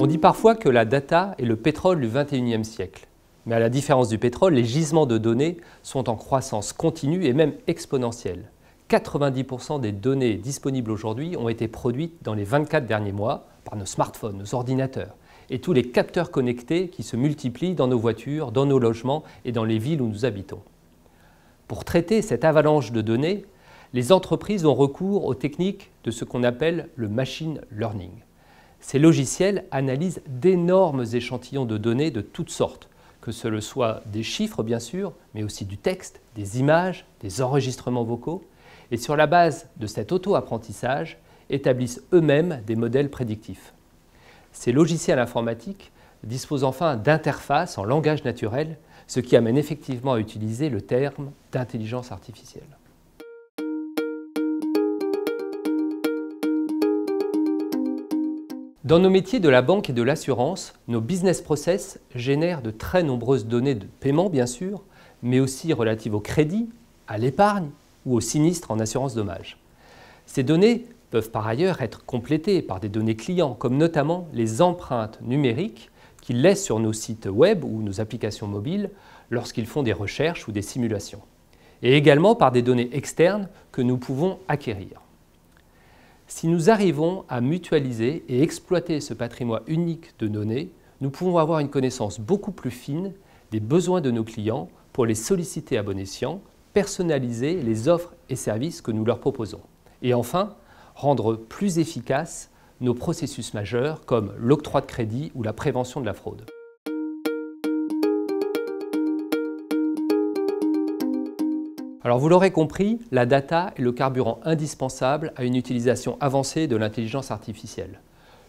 On dit parfois que la data est le pétrole du XXIe siècle. Mais à la différence du pétrole, les gisements de données sont en croissance continue et même exponentielle. 90% des données disponibles aujourd'hui ont été produites dans les 24 derniers mois par nos smartphones, nos ordinateurs et tous les capteurs connectés qui se multiplient dans nos voitures, dans nos logements et dans les villes où nous habitons. Pour traiter cette avalanche de données, les entreprises ont recours aux techniques de ce qu'on appelle le machine learning. Ces logiciels analysent d'énormes échantillons de données de toutes sortes, que ce soit des chiffres bien sûr, mais aussi du texte, des images, des enregistrements vocaux, et sur la base de cet auto-apprentissage, établissent eux-mêmes des modèles prédictifs. Ces logiciels informatiques disposent enfin d'interfaces en langage naturel, ce qui amène effectivement à utiliser le terme d'intelligence artificielle. Dans nos métiers de la banque et de l'assurance, nos business process génèrent de très nombreuses données de paiement, bien sûr, mais aussi relatives au crédit, à l'épargne ou au sinistre en assurance dommage. Ces données peuvent par ailleurs être complétées par des données clients, comme notamment les empreintes numériques qu'ils laissent sur nos sites web ou nos applications mobiles lorsqu'ils font des recherches ou des simulations, et également par des données externes que nous pouvons acquérir. Si nous arrivons à mutualiser et exploiter ce patrimoine unique de données, nous pouvons avoir une connaissance beaucoup plus fine des besoins de nos clients pour les solliciter à bon escient, personnaliser les offres et services que nous leur proposons. Et enfin, rendre plus efficaces nos processus majeurs comme l'octroi de crédit ou la prévention de la fraude. Alors vous l'aurez compris, la data est le carburant indispensable à une utilisation avancée de l'intelligence artificielle.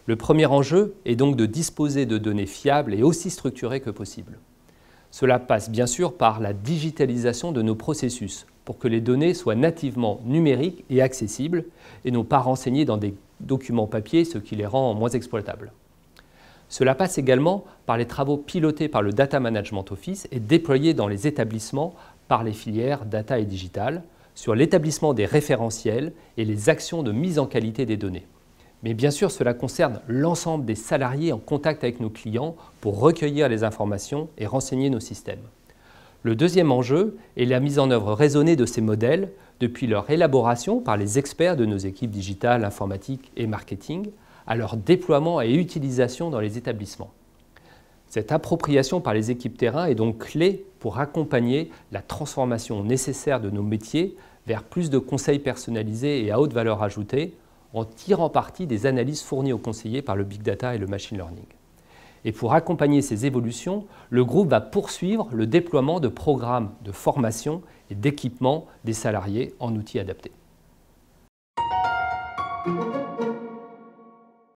Le premier enjeu est donc de disposer de données fiables et aussi structurées que possible. Cela passe bien sûr par la digitalisation de nos processus pour que les données soient nativement numériques et accessibles et non pas renseignées dans des documents papier, ce qui les rend moins exploitables. Cela passe également par les travaux pilotés par le Data Management Office et déployés dans les établissements par les filières data et digital sur l'établissement des référentiels et les actions de mise en qualité des données. Mais bien sûr, cela concerne l'ensemble des salariés en contact avec nos clients pour recueillir les informations et renseigner nos systèmes. Le deuxième enjeu est la mise en œuvre raisonnée de ces modèles depuis leur élaboration par les experts de nos équipes digitales, informatiques et marketing, à leur déploiement et utilisation dans les établissements. Cette appropriation par les équipes terrain est donc clé pour accompagner la transformation nécessaire de nos métiers vers plus de conseils personnalisés et à haute valeur ajoutée en tirant parti des analyses fournies aux conseillers par le Big Data et le Machine Learning. Et pour accompagner ces évolutions, le groupe va poursuivre le déploiement de programmes de formation et d'équipement des salariés en outils adaptés.